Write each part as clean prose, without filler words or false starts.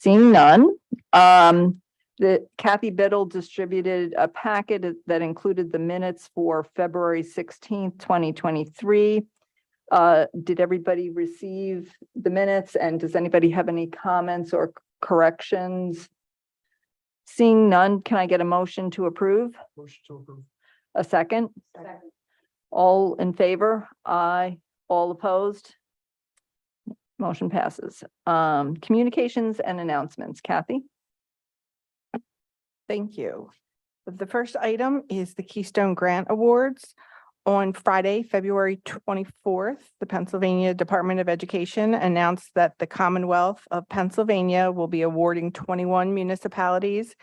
Seeing none, Kathy Biddle distributed a packet that included the minutes for February 16th, 2023. Did everybody receive the minutes, and does anybody have any comments or corrections? Seeing none, can I get a motion to approve? Motion to approve. A second? Second. All in favor? Aye. All opposed? Motion passes. Communications and announcements. Kathy? Thank you. The first item is the Keystone Grant Awards. On Friday, February 24th, the Pennsylvania Department of Education announced that the Commonwealth of Pennsylvania will be awarding 21 municipalities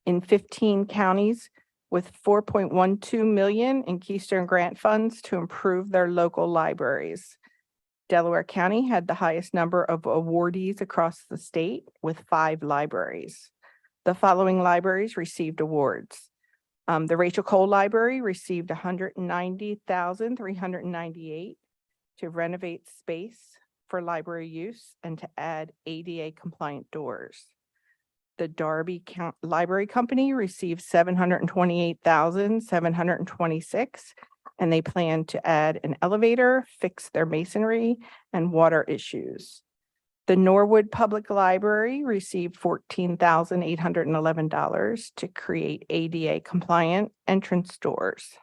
in 15 counties with $4.12 million in Keystone Grant funds to improve their local libraries. Delaware County had the highest number of awardees across the state with 5 libraries. The following libraries received awards. The Rachel Cole Library received $190,398 to renovate space for library use and to add ADA compliant doors. The Darby Library Company received $728,726, and they plan to add an elevator, fix their masonry and water issues. The Norwood Public Library received $14,811 to create ADA compliant entrance doors.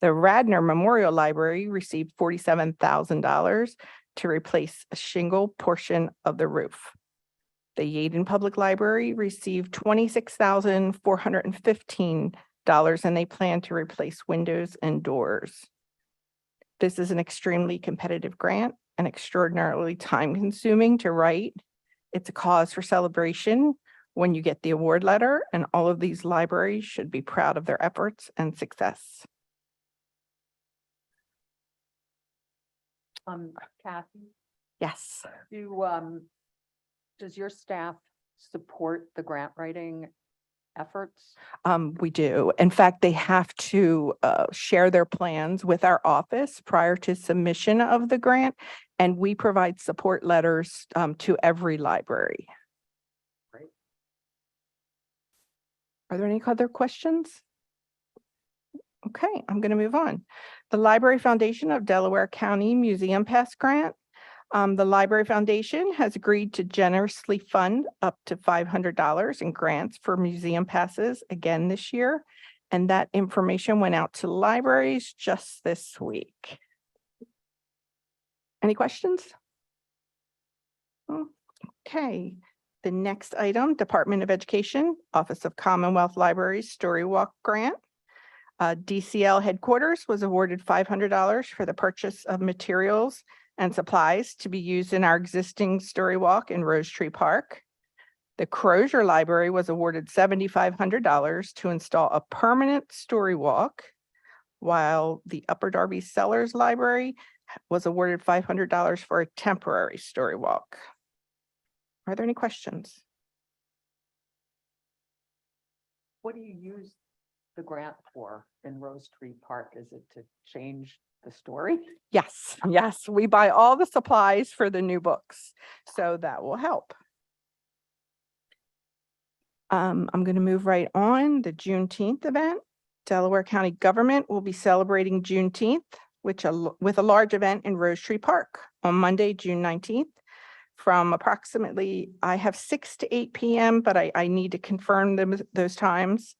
The Radnor Memorial Library received $47,000 to replace a shingle portion of the roof. The Yaden Public Library received $26,415, and they plan to replace windows and doors. This is an extremely competitive grant and extraordinarily time-consuming to write. It's a cause for celebration when you get the award letter, and all of these libraries should be proud of their efforts and success. Kathy, Yes. does your staff support the grant writing efforts? We do. In fact, they have to share their plans with our office prior to submission of the grant, and we provide support letters to every library. Great. Are there any other questions? Okay, I'm going to move on. The Library Foundation of Delaware County Museum Pass Grant. The Library Foundation has agreed to generously fund up to $500 in grants for museum passes again this year. And that information went out to libraries just this week. Any questions? Okay, the next item, Department of Education, Office of Commonwealth Libraries Story Walk Grant. DCL headquarters was awarded $500 for the purchase of materials and supplies to be used in our existing Story Walk in Rose Tree Park. The Crozier Library was awarded $7,500 to install a permanent Story Walk, while the Upper Darby Sellers Library was awarded $500 for a temporary Story Walk. Are there any questions? What do you use the grant for in Rose Tree Park? Is it to change the story? Yes, yes, we buy all the supplies for the new books, so that will help. I'm going to move right on. The Juneteenth event. Delaware County government will be celebrating Juneteenth, with a large event in Rose Tree Park on Monday, June 19th. From approximately, I have 6 to 8 p.m., but I need to confirm those times.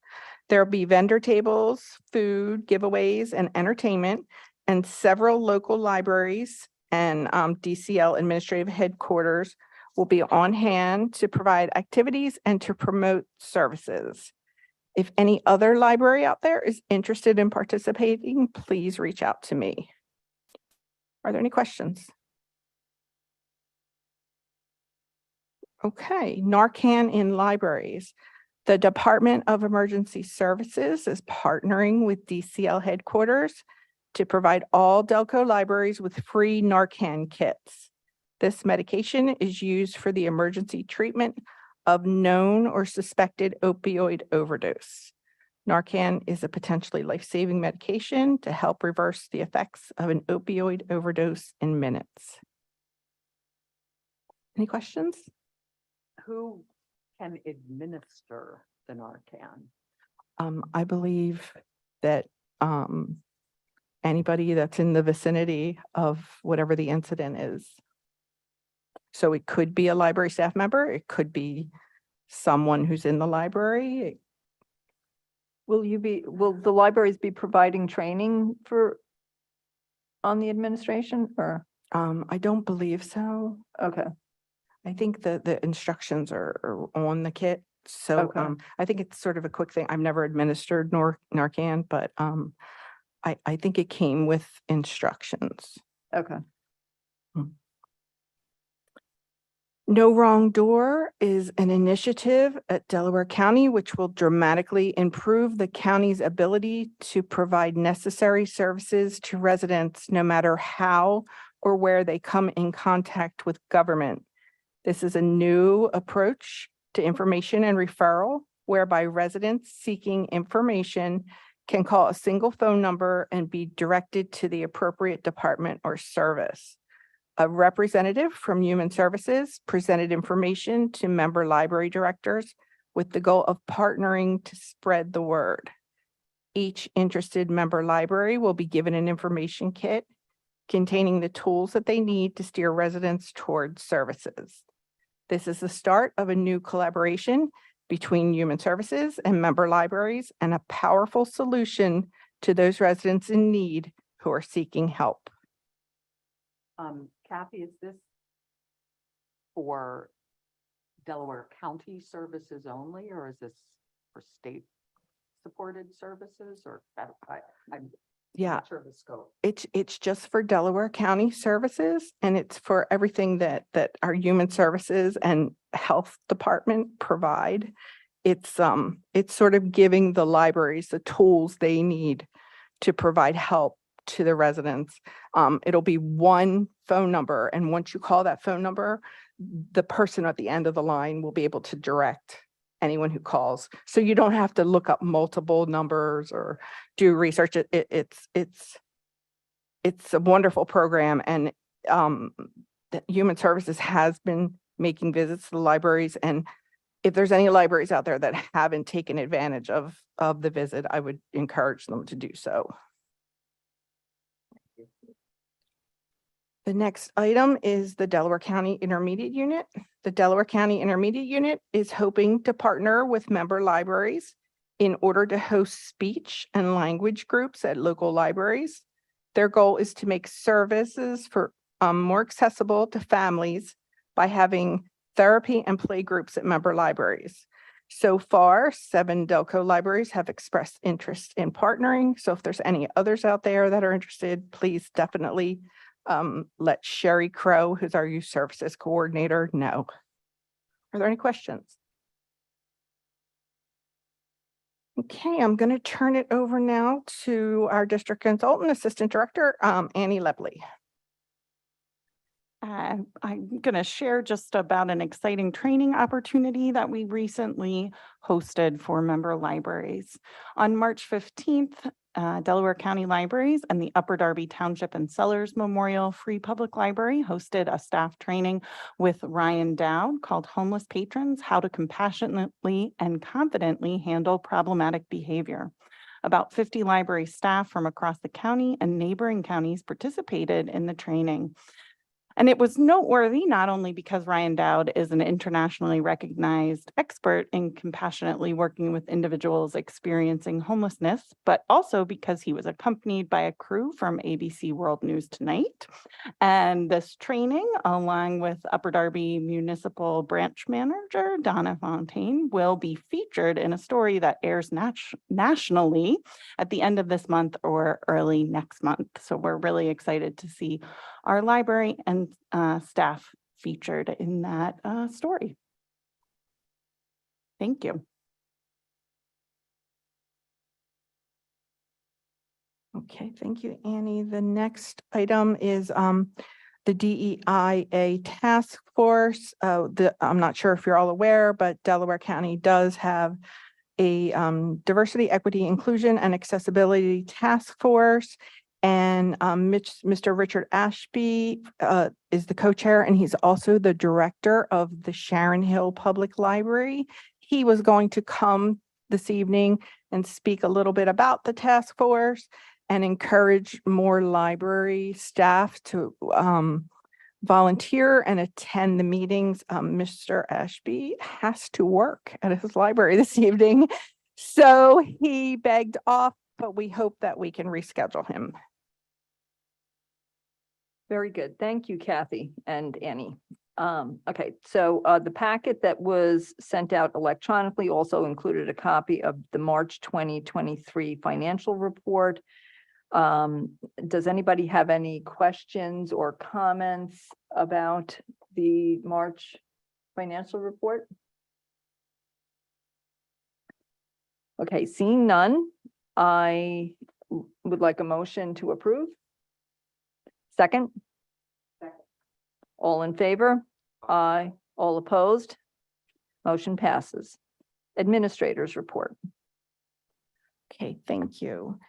There'll be vendor tables, food, giveaways, and entertainment, and several local libraries and DCL administrative headquarters will be on hand to provide activities and to promote services. If any other library out there is interested in participating, please reach out to me. Are there any questions? Okay, Narcan in libraries. The Department of Emergency Services is partnering with DCL headquarters to provide all Delco libraries with free Narcan kits. This medication is used for the emergency treatment of known or suspected opioid overdose. Narcan is a potentially life-saving medication to help reverse the effects of an opioid overdose in minutes. Any questions? who can administer the Narcan? I believe that, anybody that's in the vicinity of whatever the incident is. So it could be a library staff member, it could be someone who's in the library. Will the libraries be providing training on the administration or, I don't believe so. okay, I think the instructions are on the kit. So, Okay. I think it's sort of a quick thing. I've never administered Narcan, but, I think it came with instructions. okay. No Wrong Door is an initiative at Delaware County which will dramatically improve the county's ability to provide necessary services to residents no matter how or where they come in contact with government. This is a new approach to information and referral whereby residents seeking information can call a single phone number and be directed to the appropriate department or service. A representative from Human Services presented information to member library directors with the goal of partnering to spread the word. Each interested member library will be given an information kit containing the tools that they need to steer residents towards services. This is the start of a new collaboration between Human Services and member libraries and a powerful solution to those residents in need who are seeking help. Kathy, is this for Delaware County services only, or is this for state supported services or I'm Yeah, not sure of the scope? it's just for Delaware County services and it's for everything that our Human Services and Health Department provide. It's sort of giving the libraries the tools they need to provide help to the residents. It'll be one phone number, and once you call that phone number, the person at the end of the line will be able to direct anyone who calls. So you don't have to look up multiple numbers or do research. It's a wonderful program, and the Human Services has been making visits to the libraries, and if there's any libraries out there that haven't taken advantage of the visit, I would encourage them to do so. The next item is the Delaware County Intermediate Unit. The Delaware County Intermediate Unit is hoping to partner with member libraries in order to host speech and language groups at local libraries. Their goal is to make services for more accessible to families by having therapy and play groups at member libraries. So far, 7 Delco libraries have expressed interest in partnering. So if there's any others out there that are interested, please definitely let Sherry Crow, who's our youth services coordinator, know. Are there any questions? Okay, I'm going to turn it over now to our district consultant, assistant director, Annie Lepley. I'm going to share just about an exciting training opportunity that we recently hosted for member libraries. On March 15th, Delaware County Libraries and the Upper Darby Township and Sellers Memorial Free Public Library hosted a staff training with Ryan Dowd called Homeless Patrons: How to Compassionately and Confidently Handle Problematic Behavior. About 50 library staff from across the county and neighboring counties participated in the training. And it was noteworthy not only because Ryan Dowd is an internationally recognized expert in compassionately working with individuals experiencing homelessness, but also because he was accompanied by a crew from ABC World News Tonight. And this training, along with Upper Darby Municipal Branch Manager Donna Fontaine, will be featured in a story that airs nationally at the end of this month or early next month. So we're really excited to see our library and staff featured in that story. Thank you. Okay, thank you, Annie. The next item is the DEIA Task Force. I'm not sure if you're all aware, but Delaware County does have a Diversity, Equity, Inclusion, and Accessibility Task Force. And Mr. Richard Ashby is the co-chair, and he's also the director of the Sharon Hill Public Library. He was going to come this evening and speak a little bit about the task force and encourage more library staff to volunteer and attend the meetings. Mr. Ashby has to work at his library this evening, so he begged off, but we hope that we can reschedule him. Very good. Thank you, Kathy and Annie. Okay, so the packet that was sent out electronically also included a copy of the March 2023 financial report. Does anybody have any questions or comments about the March financial report? Okay, seeing none, I would like a motion to approve. Second? All in favor? Aye. All opposed? Motion passes. Administrators report. Okay, thank you.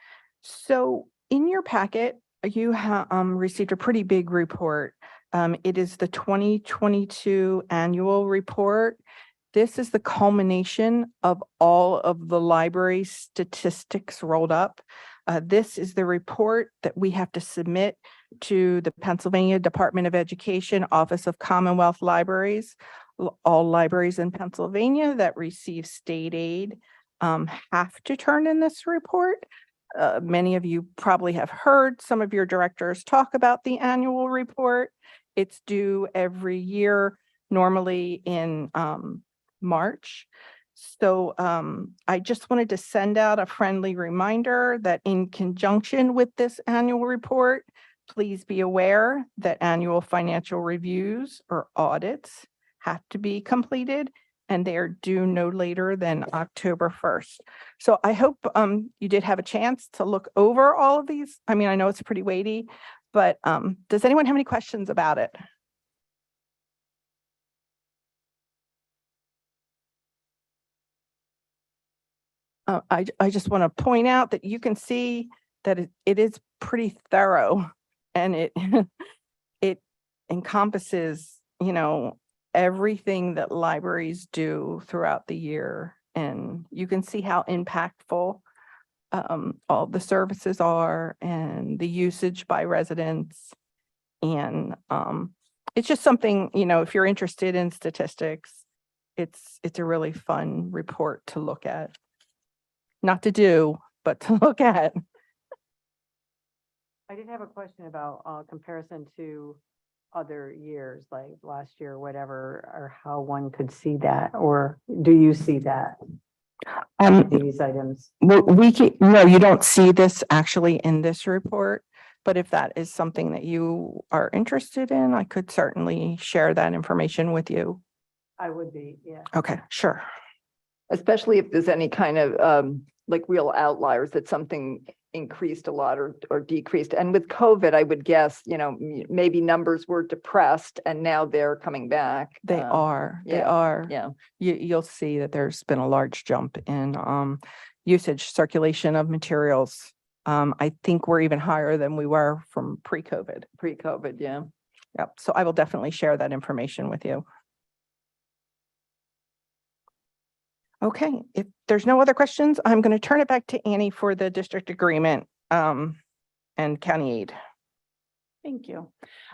So in your packet, you have received a pretty big report. It is the 2022 annual report. This is the culmination of all of the library statistics rolled up. This is the report that we have to submit to the Pennsylvania Department of Education, Office of Commonwealth Libraries. All libraries in Pennsylvania that receive state aid have to turn in this report. Many of you probably have heard some of your directors talk about the annual report. It's due every year, normally in March. So I just wanted to send out a friendly reminder that in conjunction with this annual report, please be aware that annual financial reviews or audits have to be completed, and they are due no later than October 1st. So I hope you did have a chance to look over all of these. I mean, I know it's pretty weighty, but does anyone have any questions about it? I just want to point out that you can see that it is pretty thorough, and it it encompasses, everything that libraries do throughout the year, and you can see how impactful all the services are and the usage by residents. And it's just something, if you're interested in statistics, it's a really fun report to look at. Not to do, but to look at. I did have a question about comparison to other years, like last year, whatever, or how one could see that, or do you see that? These items? No, you don't see this actually in this report, but if that is something that you are interested in, I could certainly share that information with you. I would be, yeah. Okay, sure. Especially if there's any kind of like real outliers that something increased a lot or decreased. And with COVID, I would guess, maybe numbers were depressed and now they're coming back. They are. Yeah. You'll see that there's been a large jump in usage, circulation of materials. I think we're even higher than we were from pre-COVID. Pre-COVID, yeah. Yep. So I will definitely share that information with you. Okay, if there's no other questions, I'm going to turn it back to Annie for the district agreement and county aid. Thank you.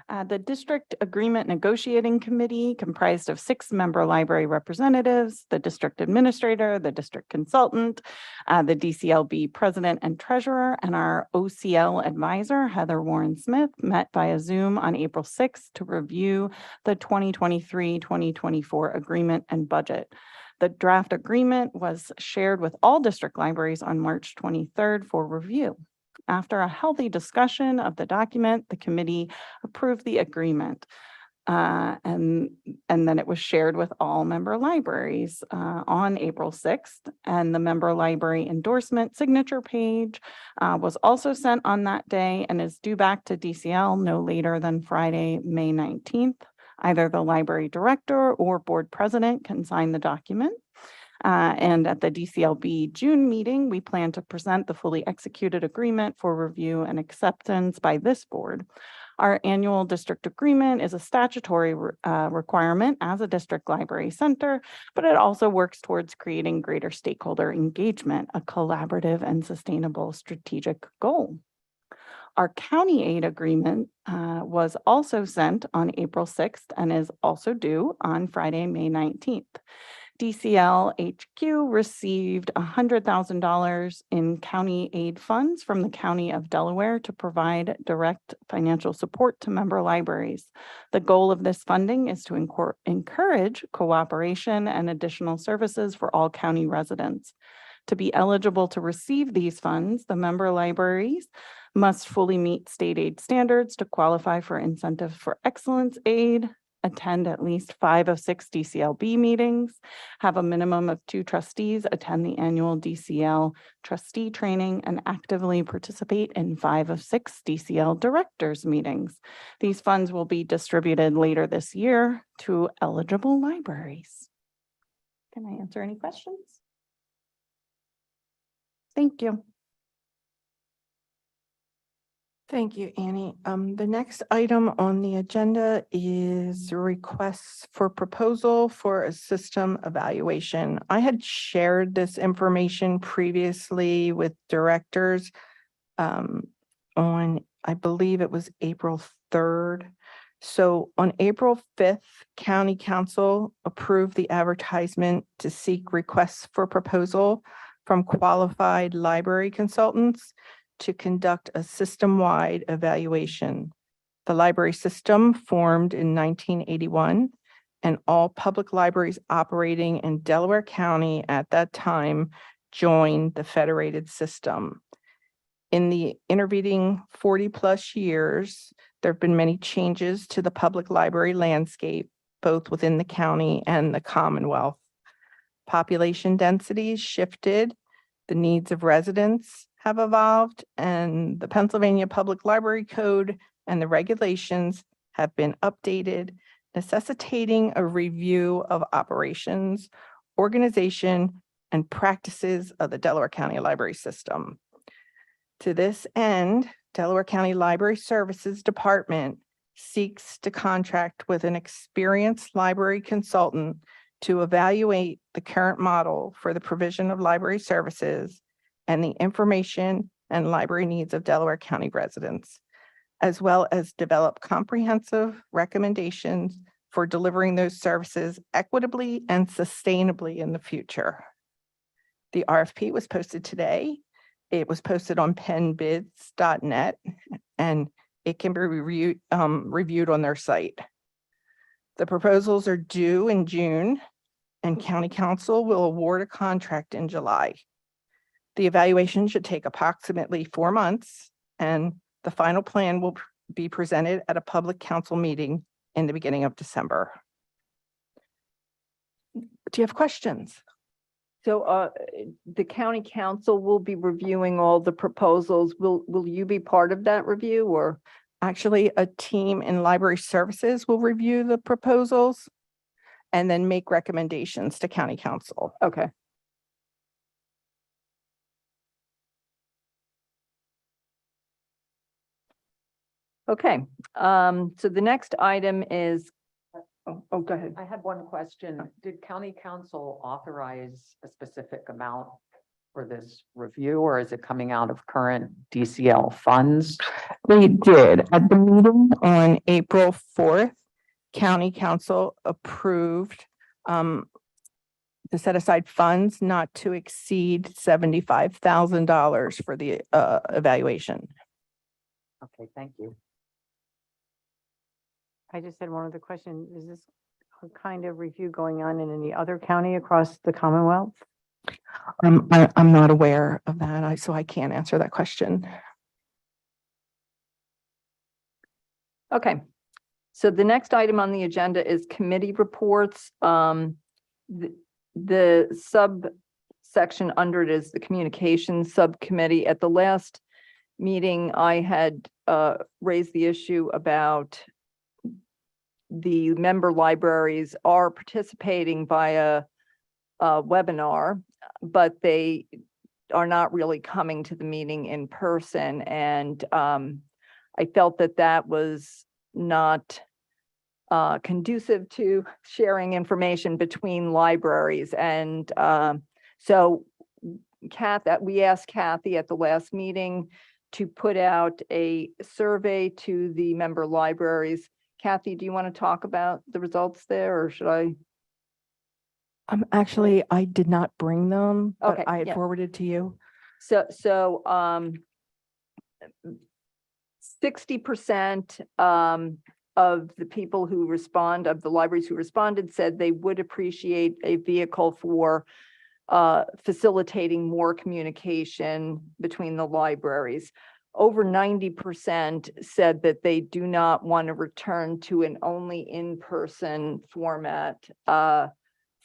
The District Agreement Negotiating Committee, comprised of 6 member library representatives, the district administrator, the district consultant, the DCLB president and treasurer, and our OCL advisor, Heather Warren Smith, met via Zoom on April 6th to review the 2023-2024 agreement and budget. The draft agreement was shared with all district libraries on March 23rd for review. After a healthy discussion of the document, the committee approved the agreement. And then it was shared with all member libraries on April 6th. And the member library endorsement signature page was also sent on that day and is due back to DCL no later than Friday, May 19th. Either the library director or board president can sign the document. And at the DCLB June meeting, we plan to present the fully executed agreement for review and acceptance by this board. Our annual district agreement is a statutory requirement as a district library center, but it also works towards creating greater stakeholder engagement, a collaborative and sustainable strategic goal. Our county aid agreement was also sent on April 6th and is also due on Friday, May 19th. DCL HQ received $100,000 in county aid funds from the County of Delaware to provide direct financial support to member libraries. The goal of this funding is to encourage cooperation and additional services for all county residents. To be eligible to receive these funds, the member libraries must fully meet state aid standards to qualify for incentive for excellence aid, attend at least 5 of 6 DCLB meetings, have a minimum of 2 trustees attend the annual DCL trustee training, and actively participate in 5 of 6 DCL directors meetings. These funds will be distributed later this year to eligible libraries. Can I answer any questions? Thank you. Thank you, Annie. The next item on the agenda is requests for proposal for a system evaluation. I had shared this information previously with directors on, I believe it was April 3rd. So on April 5th, County Council approved the advertisement to seek requests for proposal from qualified library consultants to conduct a system-wide evaluation. The library system formed in 1981, and all public libraries operating in Delaware County at that time joined the federated system. In the intervening 40-plus years, there have been many changes to the public library landscape, both within the county and the Commonwealth. Population densities shifted, the needs of residents have evolved, and the Pennsylvania Public Library Code and the regulations have been updated, necessitating a review of operations, organization, and practices of the Delaware County Library System. To this end, Delaware County Library Services Department seeks to contract with an experienced library consultant to evaluate the current model for the provision of library services and the information and library needs of Delaware County residents, as well as develop comprehensive recommendations for delivering those services equitably and sustainably in the future. The RFP was posted today. It was posted on pennbids.net, and it can be reviewed on their site. The proposals are due in June, and County Council will award a contract in July. The evaluation should take approximately 4 months, and the final plan will be presented at a public council meeting in the beginning of December. Do you have questions? So the county council will be reviewing all the proposals. Will you be part of that review, or? Actually, a team in library services will review the proposals and then make recommendations to county council. Okay. Okay, so the next item is, go ahead. I had one question. Did county council authorize a specific amount for this review, or is it coming out of current DCL funds? They did. At the meeting on April 4th, county council approved to set aside funds not to exceed $75,000 for the evaluation. Okay, thank you. I just had one other question. Is this a kind of review going on in any other county across the Commonwealth? I'm not aware of that, so I can't answer that question. Okay, so the next item on the agenda is committee reports. The subsection under it is the communications subcommittee. At the last meeting, I had raised the issue about the member libraries are participating via webinar, but they are not really coming to the meeting in person. And I felt that that was not conducive to sharing information between libraries. And so we asked Kathy at the last meeting to put out a survey to the member libraries. Kathy, do you want to talk about the results there, or should I? Actually, I did not bring them, Okay, but I had yeah. forwarded to you. 60% of the people who respond, of the libraries who responded, said they would appreciate a vehicle for facilitating more communication between the libraries. Over 90% said that they do not want to return to an only in-person format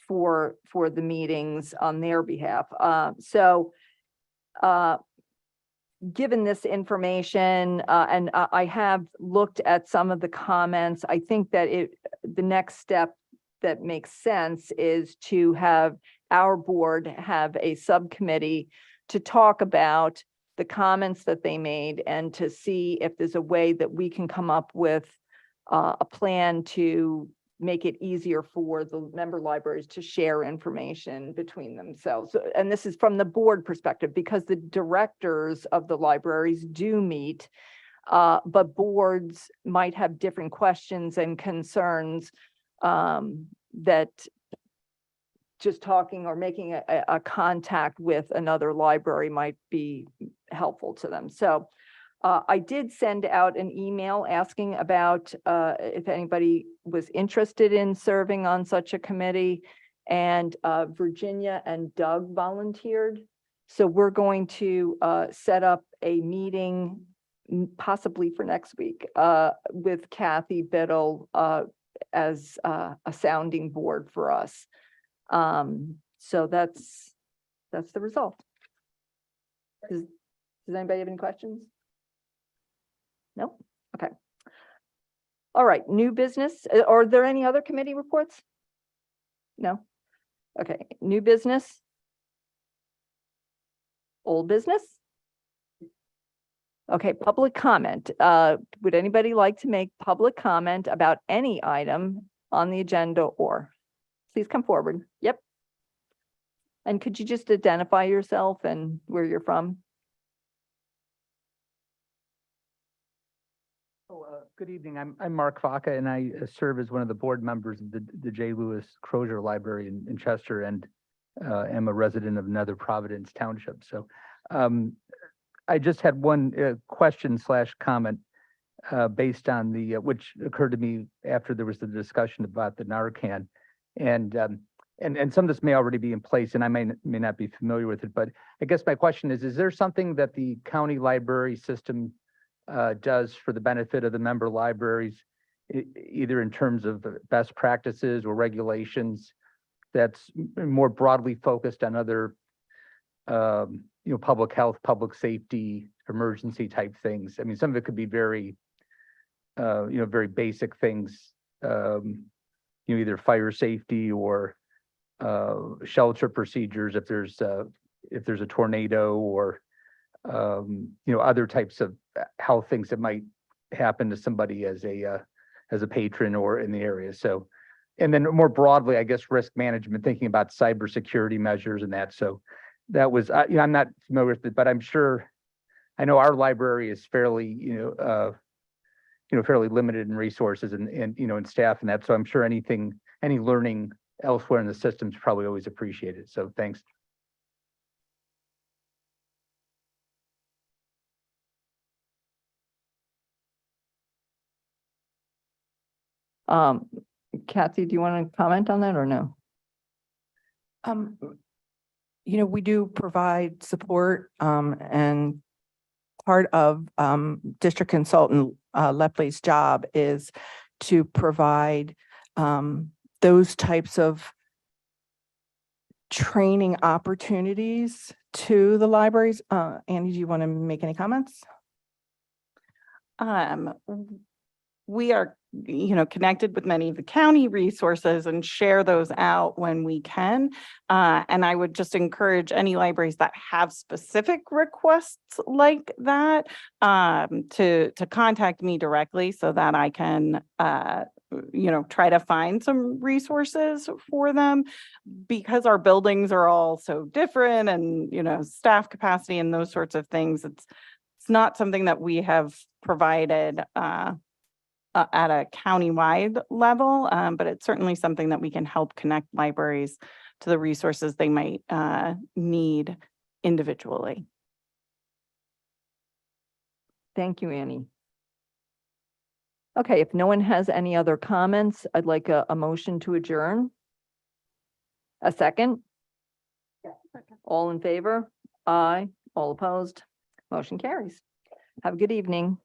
for the meetings on their behalf. Given this information, and I have looked at some of the comments, I think that the next step that makes sense is to have our board have a subcommittee to talk about the comments that they made and to see if there's a way that we can come up with a plan to make it easier for the member libraries to share information between themselves. And this is from the board perspective, because the directors of the libraries do meet, but boards might have different questions and concerns that just talking or making a contact with another library might be helpful to them. So I did send out an email asking about if anybody was interested in serving on such a committee, and Virginia and Doug volunteered. So we're going to set up a meeting possibly for next week with Kathy Biddle as a sounding board for us. So that's the result. Does anybody have any questions? No? Okay. All right, new business. Are there any other committee reports? No? Okay, new business? Old business? Okay, public comment. Would anybody like to make public comment about any item on the agenda, or please come forward? Yep. And could you just identify yourself and where you're from? Good evening. I'm Mark Vaca, and I serve as one of the board members of the J. Lewis Crozier Library in Chester, and am a resident of Nether Providence Township. So I just had one question / comment based on which occurred to me after there was the discussion about the Narcan, and some of this may already be in place, and I may not be familiar with it. But I guess my question is there something that the county library system does for the benefit of the member libraries, either in terms of best practices or regulations, that's more broadly focused on other, public health, public safety, emergency type things? I mean, some of it could be very, very basic things, either fire safety or shelter procedures if there's a tornado, or other types of health things that might happen to somebody as a patron or in the area. So, and then more broadly, I guess, risk management, thinking about cybersecurity measures and that. So that was, I'm not familiar with it, but I'm sure, I know our library is fairly, fairly limited in resources and in staff and that. So I'm sure any learning elsewhere in the system is probably always appreciated. So thanks. Kathy, do you want to comment on that or no? We do provide support, and part of District Consultant Lepley's job is to provide those types of training opportunities to the libraries. Andy, do you want to make any comments? We are connected with many of the county resources and share those out when we can. And I would just encourage any libraries that have specific requests like that to contact me directly so that I can try to find some resources for them, because our buildings are all so different and, staff capacity and those sorts of things. It's not something that we have provided at a countywide level, but it's certainly something that we can help connect libraries to the resources they might need individually. Thank you, Annie. Okay, if no one has any other comments, I'd like a motion to adjourn. A second? All in favor? Aye. All opposed? Motion carries. Have a good evening.